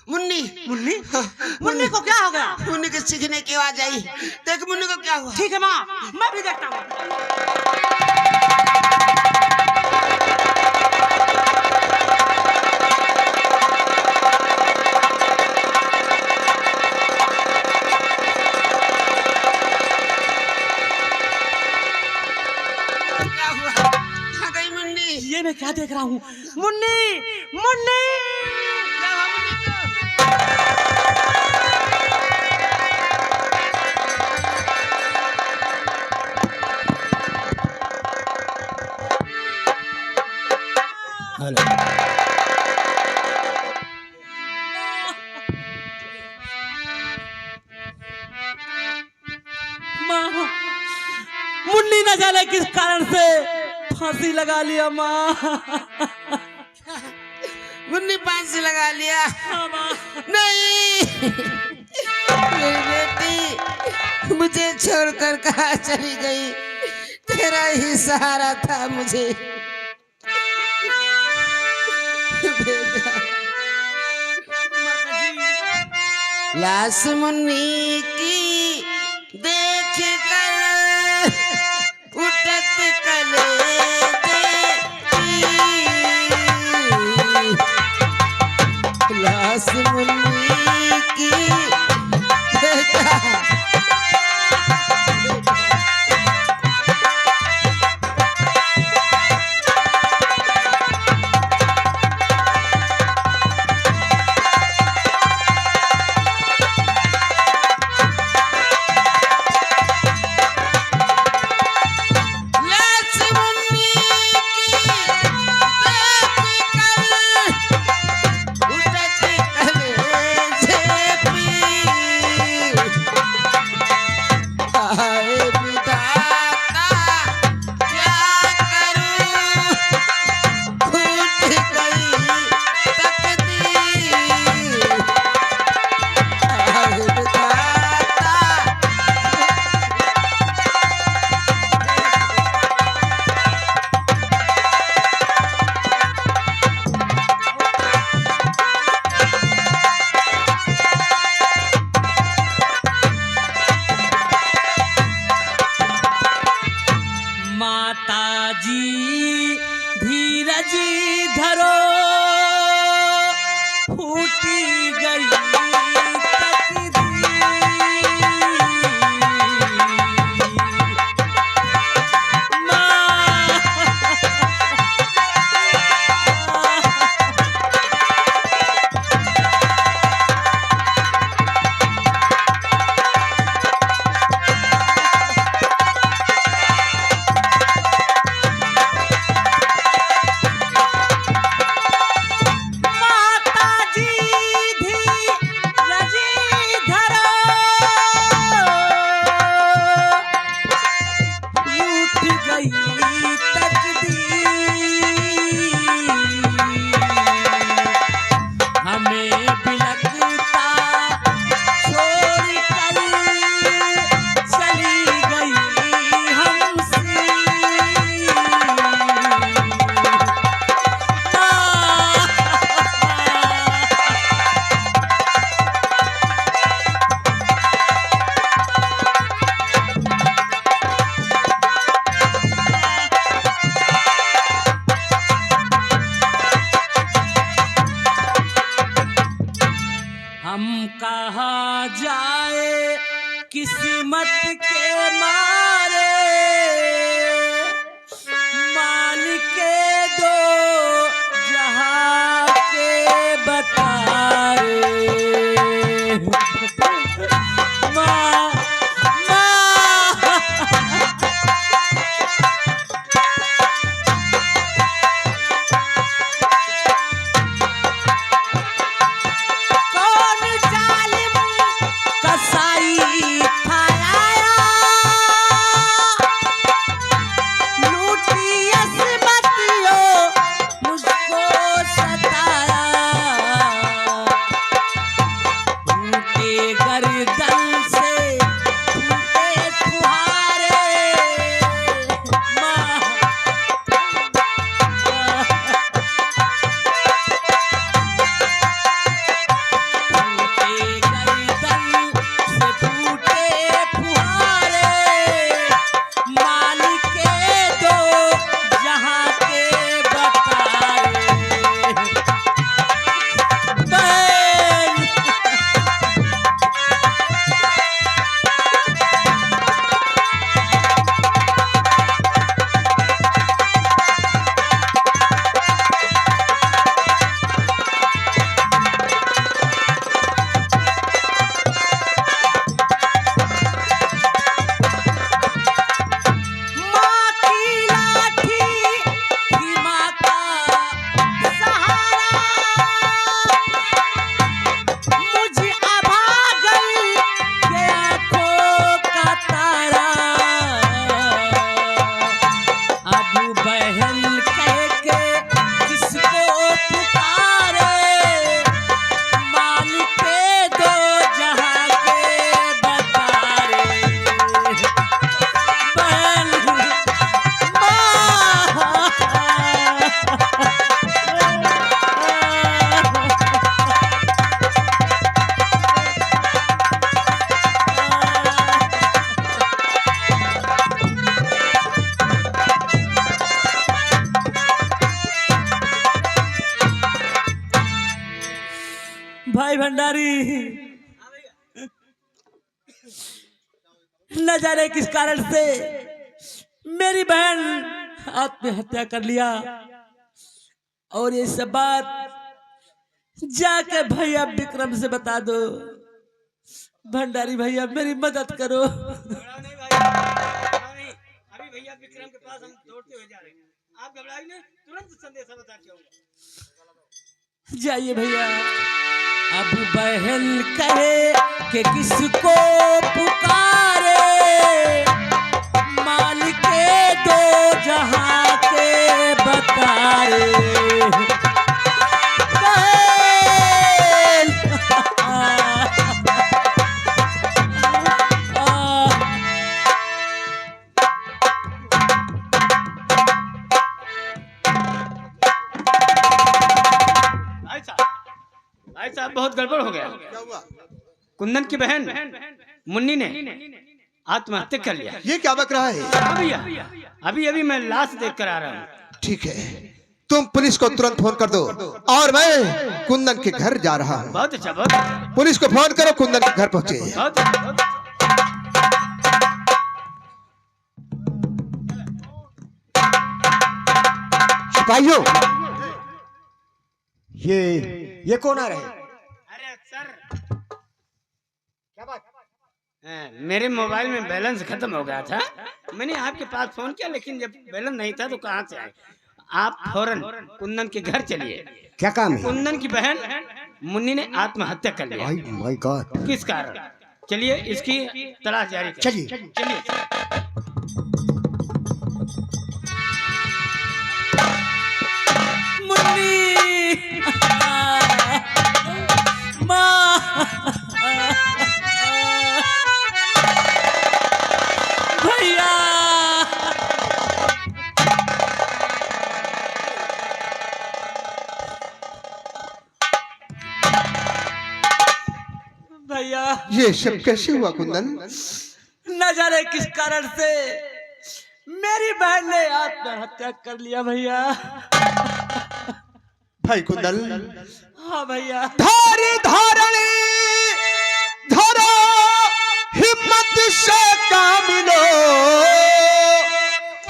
मुन्नी मुन्नी मुन्नी को क्या हो गया? मुन्नी के सीखने की आवाज आई। देख मुन्नी को क्या हुआ। ठीक है माँ, मैं भी देखता हूँ। क्या हुआ? कहाँ गई मुन्नी? ये मैं क्या देख रहा हूँ? मुन्नी मुन्नी क्या हुआ मुन्नी को? हेलो माँ, मुन्नी न जाने किस कारण से फांसी लगा लिया माँ। मुन्नी फांसी लगा लिया। हाँ, माँ। नहीं मेरी बेटी मुझे छोड़कर कहाँ चली गई। तेरा ही सहारा था मुझे बेटा। लाश मुन्नी की देख कर उठत कलेजे की। लाश मुन्नी की बेटा। माताजी धीरज धरो, फूटी गई तकदीर। हम कहाँ जाए किस्मत के मारे, मालिक के दो जहां के बतारे। माँ, कौन जालिम कसाई था आया, भाई भंडारी, न जाने किस कारण से मेरी बहन आत्महत्या कर लिया, और ये सब बात जाके भैया विक्रम से बता दो। भंडारी भैया मेरी मदद करो। नहीं भाई, नहीं, अभी भैया विक्रम के पास हम दौड़ते हुए जा रहे हैं। आप घबराइए नहीं, तुरंत संदेशा बता के आऊंगा। जाइए भैया। अब बहन कहे कि किसको पुकारे, मालिक दो जहां के बतारे। भाई साहब बहुत गड़बड़ हो गया। क्या हुआ? कुंदन की बहन मुन्नी ने आत्महत्या कर लिया। ये क्या बक रहा है? हाँ भैया, अभी अभी मैं लाश देख कर आ रहा हूँ। ठीक है, तुम पुलिस को तुरंत फोन कर दो और मैं कुंदन के घर जा रहा हूँ। बहुत अच्छा, बहुत अच्छा, पुलिस को फोन करो, कुंदन के घर पहुंचे। बहुत अच्छा, बहुत अच्छा। सिपाहियों, ये कौन आ रहे हैं? अरे सर, क्या बात? मेरे मोबाइल में बैलेंस खत्म हो गया था, मैंने आपके पास फोन किया, लेकिन जब बैलेंस नहीं था तो कहाँ से आए। आप फौरन कुंदन के घर चलिए। क्या काम है? कुंदन की बहन मुन्नी ने आत्महत्या कर लिया। My God. किस कारण? चलिए इसकी तलाश जारी करें। चलिए। चलिए। मुन्नी माँ, भैया भैया, ये सब कैसे हुआ कुंदन? न जाने किस कारण से मेरी बहन ने आत्महत्या कर लिया भैया। भाई कुंदन, हाँ भैया। धारी धारणी धरो, हिम्मत से काम लो,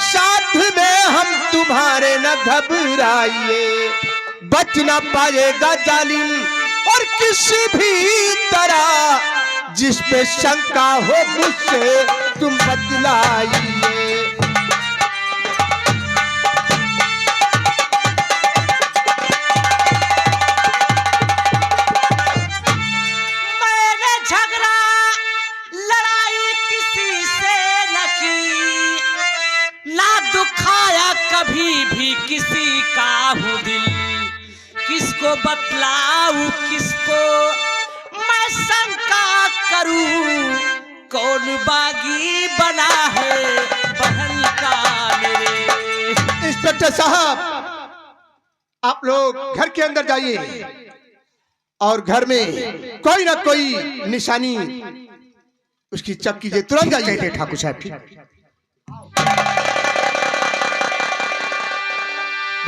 साथ में हम तुम्हारे न घबराइए, बच न पाएगा जालिम और किसी भी तरह, जिस पे शंका हो मुझसे तुम बतलाइए। मैंने झगड़ा लड़ाई किसी से न की, ना दुखाया कभी भी किसी का हूँ दिल, किसको बतलाऊं किसको मैं शंका करूं, कौन बागी बना है बहन का मेरे। इंस्पेक्टर साहब, आप लोग घर के अंदर जाइए और घर में कोई ना कोई निशानी उसकी चेक कीजिए, तुरंत जाइए। ठाकुर साहब, ठीक।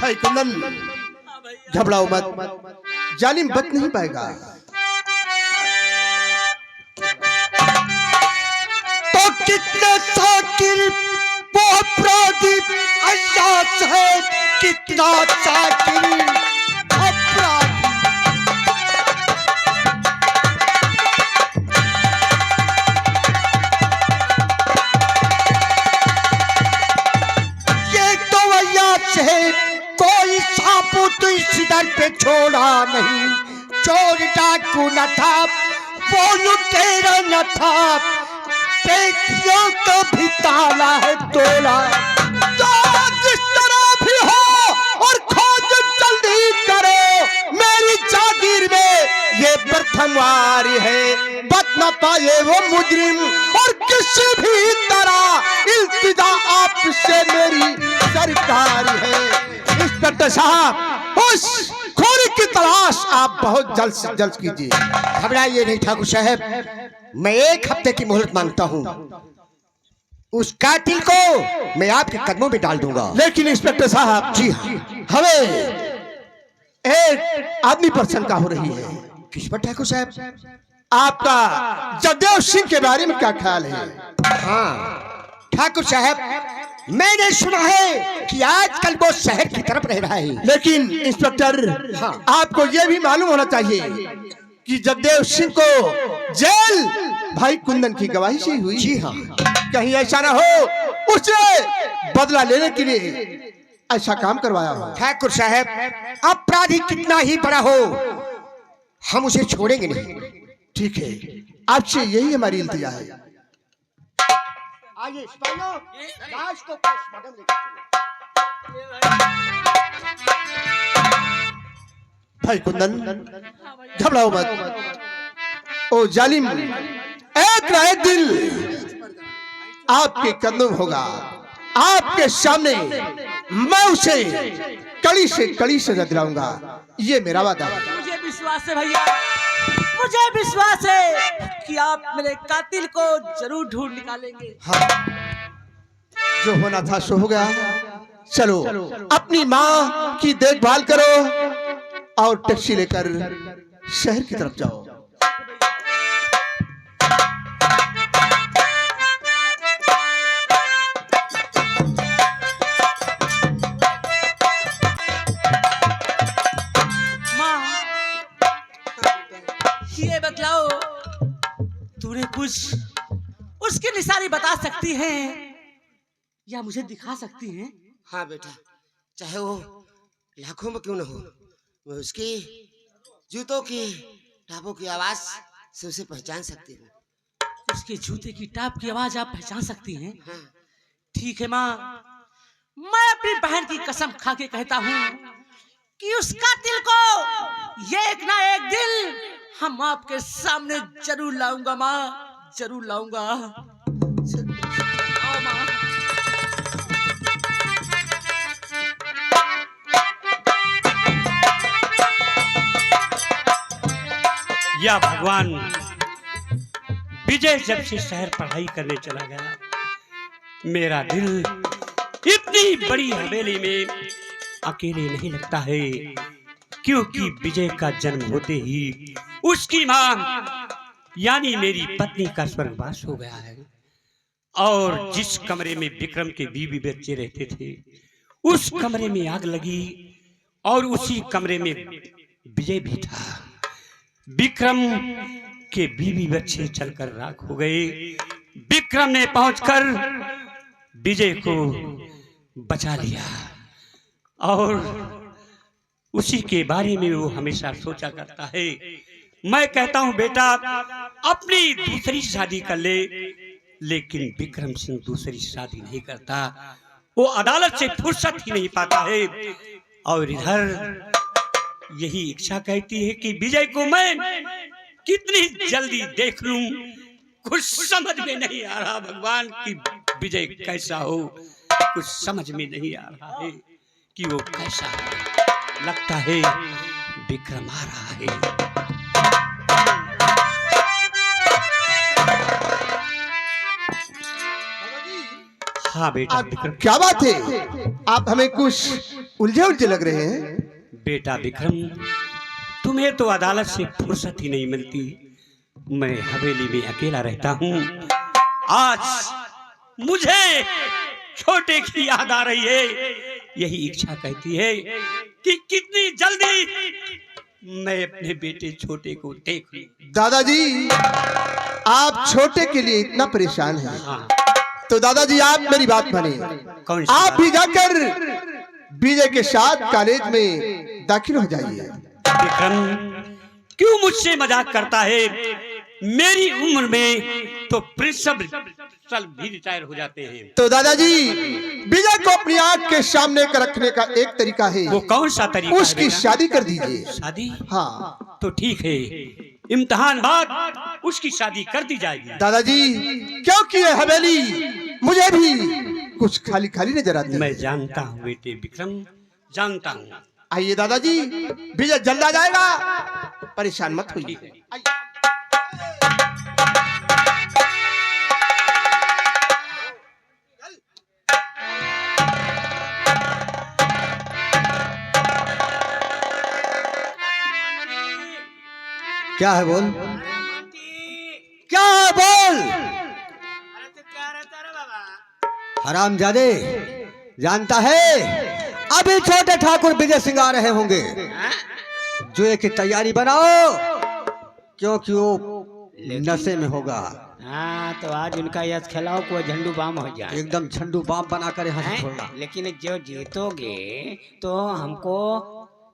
भाई कुंदन, घबराओ मत, जालिम बच नहीं पाएगा। तो कितने साकिर वो अपराधी अय्यास है, कितना साकिर अपराधी। ये तो अय्यास है, कोई साबुत इस दर पे छोड़ा नहीं, चोर डाकू न था, वो लुटेरा न था, बेटियों को भी ताला है तोला। तो जिस तरह भी हो और खोज जल्दी करो, मेरी जागीर में ये प्रथम वार है, बच न पाए वो मुजरिम और किसी भी तरह, इल्तिजा आपसे मेरी सरकार है। इंस्पेक्टर साहब, उस खोरी की तलाश आप बहुत जल्द से जल्द कीजिए। घबराइए नहीं ठाकुर साहब, मैं 1 हफ्ते की मोहलत मांगता हूँ। उस कातिल को मैं आपके कदमों में डाल दूंगा। लेकिन इंस्पेक्टर साहब, जी हाँ, हमें एक आदमी पर शंका हो रही है। किस पर ठाकुर साहब? आपका जगदेव सिंह के बारे में क्या ख्याल है? हाँ ठाकुर साहब, मैंने सुना है कि आजकल वो शहर की तरफ रह रहा है। लेकिन इंस्पेक्टर, हाँ। आपको यह भी मालूम होना चाहिए कि जगदेव सिंह को जेल भाई कुंदन की गवाही से हुई। जी हाँ। कहीं ऐसा ना हो उससे बदला लेने के लिए ऐसा काम करवाया हो। ठाकुर साहब, अपराधी कितना ही बड़ा हो, हम उसे छोड़ेंगे नहीं। ठीक है, आपसे यही हमारी इल्तिजा है। आइए सिपाहियों, लाश को पोस्टमार्टम लेकर भाई कुंदन, घबराओ मत। ओ जालिम, एक ना एक दिन आपके कदम होगा। आपके सामने मैं उसे कड़ी से दिलाऊंगा, ये मेरा वादा है। मुझे विश्वास है भैया, मुझे विश्वास है कि आप मेरे कातिल को जरूर ढूंढ निकालेंगे। हाँ, जो होना था सो हो गया। चलो अपनी माँ की देखभाल करो और टैक्सी लेकर शहर की तरफ जाओ। माँ, ये बतलाओ, तूने कुछ उसकी निशानी बता सकती है या मुझे दिखा सकती है? हाँ बेटा, चाहे वो लाखों में क्यों न हो, मैं उसकी जूतों की टापों की आवाज से उसे पहचान सकती हूँ। उसके जूते की टाप की आवाज आप पहचान सकती हैं? हाँ। ठीक है माँ, मैं अपनी बहन की कसम खा के कहता हूँ कि उस कातिल को ये एक ना एक दिन हम आपके सामने जरूर लाऊंगा माँ, जरूर लाऊंगा। आओ माँ। या भगवान, विजय जब से शहर पढ़ाई करने चला गया, मेरा दिल इतनी बड़ी हवेली में अकेले नहीं लगता है, क्योंकि विजय का जन्म होते ही उसकी मां यानी मेरी पत्नी का स्वर्गवास हो गया है। और जिस कमरे में विक्रम के बीवी बच्चे रहते थे, उस कमरे में आग लगी और उसी कमरे में विजय भी था। विक्रम के बीवी बच्चे चलकर राख हो गए। विक्रम ने पहुंचकर विजय को बचा लिया और उसी के बारे में वो हमेशा सोचा करता है। मैं कहता हूं बेटा, अपनी दूसरी शादी कर ले, लेकिन विक्रम सिंह दूसरी शादी नहीं करता। वो अदालत से फुर्सत ही नहीं पाता है और इधर यही इच्छा कहती है कि विजय को मैं कितनी जल्दी देख लूं। कुछ समझ में नहीं आ रहा भगवान कि विजय कैसा हो, कुछ समझ में नहीं आ रहा है कि वो कैसा हो। लगता है विक्रम आ रहा है। हाँ बेटा विक्रम। क्या बात है, आप हमें कुछ उलझे लग रहे हैं। बेटा विक्रम, तुम्हें तो अदालत से फुर्सत ही नहीं मिलती। मैं हवेली में अकेला रहता हूँ। आज मुझे छोटे की याद आ रही है। यही इच्छा कहती है कि कितनी जल्दी मैं अपने बेटे छोटे को देख लूं। दादाजी, आप छोटे के लिए इतना परेशान हैं, हाँ, तो दादाजी आप मेरी बात माने। कौन सी आप बात? भी जाकर विजय के साथ कॉलेज में दाखिल हो जाइए। विक्रम क्यों मुझसे मजाक करता है? मेरी उम्र में तो प्रिंसिपल भी रिटायर हो जाते हैं। तो दादाजी, विजय को अपनी आंख के सामने कर रखने का एक तरीका है, वो कौन सा तरीका है उसकी बेटा? शादी कर दीजिए। शादी? हाँ तो ठीक है, इम्तिहान बाद उसकी शादी कर दी जाएगी। दादाजी, क्योंकि ये हवेली मुझे भी कुछ खाली खाली नजर आती है। मैं जानता हूँ बेटे विक्रम, जानता हूँ। आइए दादाजी, विजय जल्द आ जाएगा, परेशान मत ठीक होइए। है। क्या है बोल, मोंटी, क्या है बोल। अरे तू क्या रहता रे बाबा? हरामजादे, जानता है अभी छोटे ठाकुर विजय सिंह आ रहे होंगे। हाँ? जुए की तैयारी बनाओ, क्योंकि वो नशे में होगा। हाँ तो आज उनका यश खिलाओ, कोई झंडू बाम हो जाए। एकदम झंडू बाम बना कर यहाँ से हैं? छोड़ना। लेकिन जो जीतोगे तो हमको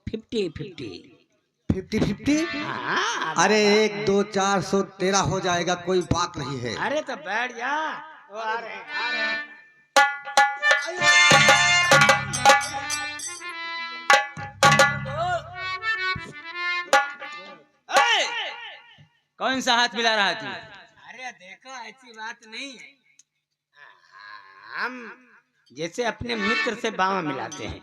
50-50। 50-50। हाँ, अरे 1 2 400 13 हो जाएगा, कोई बात नहीं है। अरे तो बैठ जा, वो आ रहे हैं, आ रहे हैं। कौन सा हाथ मिला रहा थी? अरे देखो ऐसी बात नहीं है, हम जैसे अपने मित्र से बावा मिलाते हैं,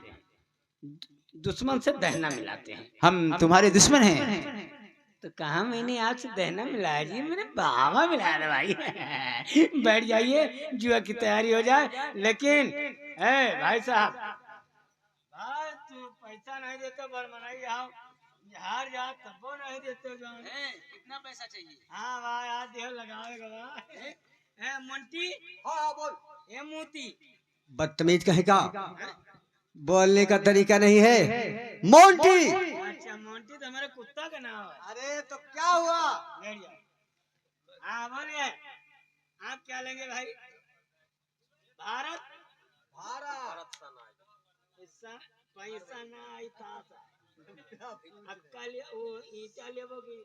दुश्मन से दहना मिलाते हैं। हम तुम्हारे दुश्मन हैं। तो कहा मैंने आपसे दहना मिलाया जी, मैंने बावा मिलाया ना भाई। बैठ जाइए, जुआ की तैयारी हो जाए। लेकिन भाई साहब, भाई तू पैसा नहीं देते बड़मनाई आओ, हार जा तब नहीं देते जान। कितना पैसा चाहिए? हाँ भाई आज देह लगाएगा भाई। मोंटी, हाँ बोल। ए मोती, बदतमीज कहेगा, बोलने का तरीका नहीं है। मोंटी। अच्छा मोंटी तो हमारे कुत्ता का नाम है। अरे तो क्या हुआ? बैठ जाओ। हाँ बोलिए, आप क्या लेंगे भाई? भारत, पैसा पैसा ना आई था। अक्का ले वो ईटा लेबो कि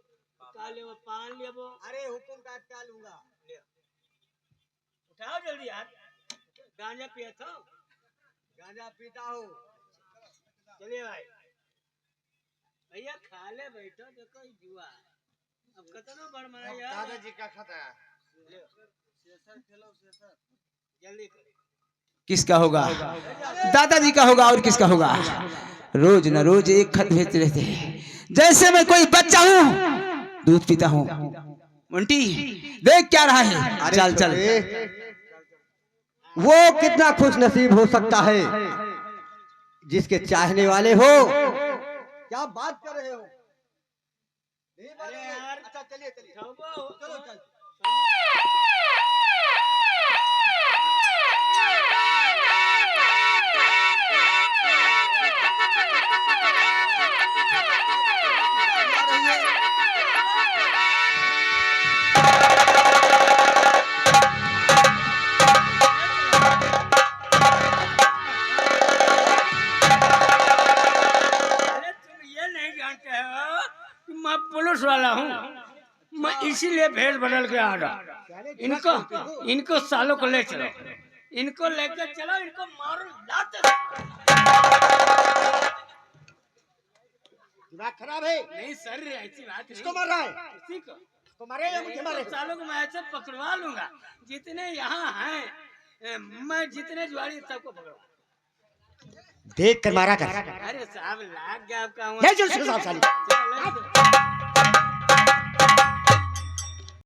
का लेबो, पान लेबो? अरे हुकुम का क्या लूंगा? उठाओ जल्दी यार, गांजा पिया था। गांजा पीता हूँ। चलिए भाई, भैया खा ले, बैठो, देखो ये जुआ अब कितना बड़ मना यार। दादाजी का खाता है। जल्दी करो। किसका होगा? दादाजी का होगा और किसका होगा? रोज न रोज एक खत भेजते रहते हैं, जैसे मैं कोई बच्चा हूँ दूध पीता हूँ। मुंटी देख क्या रहा है? अरे चल चल। छोटे, वो कितना खुश नसीब हो सकता है जिसके चाहने वाले हो। क्या बात कर रहे हो? नहीं बात अरे कर रहे। यार, अच्छा चलिए चलिए, चलो चल। अरे तुम ये नहीं जानते हो कि मैं पुलिस वाला हूँ, मैं इसीलिए भेष बदल के आ रहा। इनको सालों को ले चलो, इनको लेकर चलो, इनको मारो लाते। दिमाग खराब है। नहीं सर, ऐसी बात किसको मार रहा है? किसी को तो मारे या मुझे मारे? सालों को मैं ऐसे पकड़वा लूंगा, जितने यहाँ हैं मैं जितने जुआरी सबको पकड़वा। देख कर मारा कर। अरे साहब लाग गया आपका। ये जो साहब साली। चलो,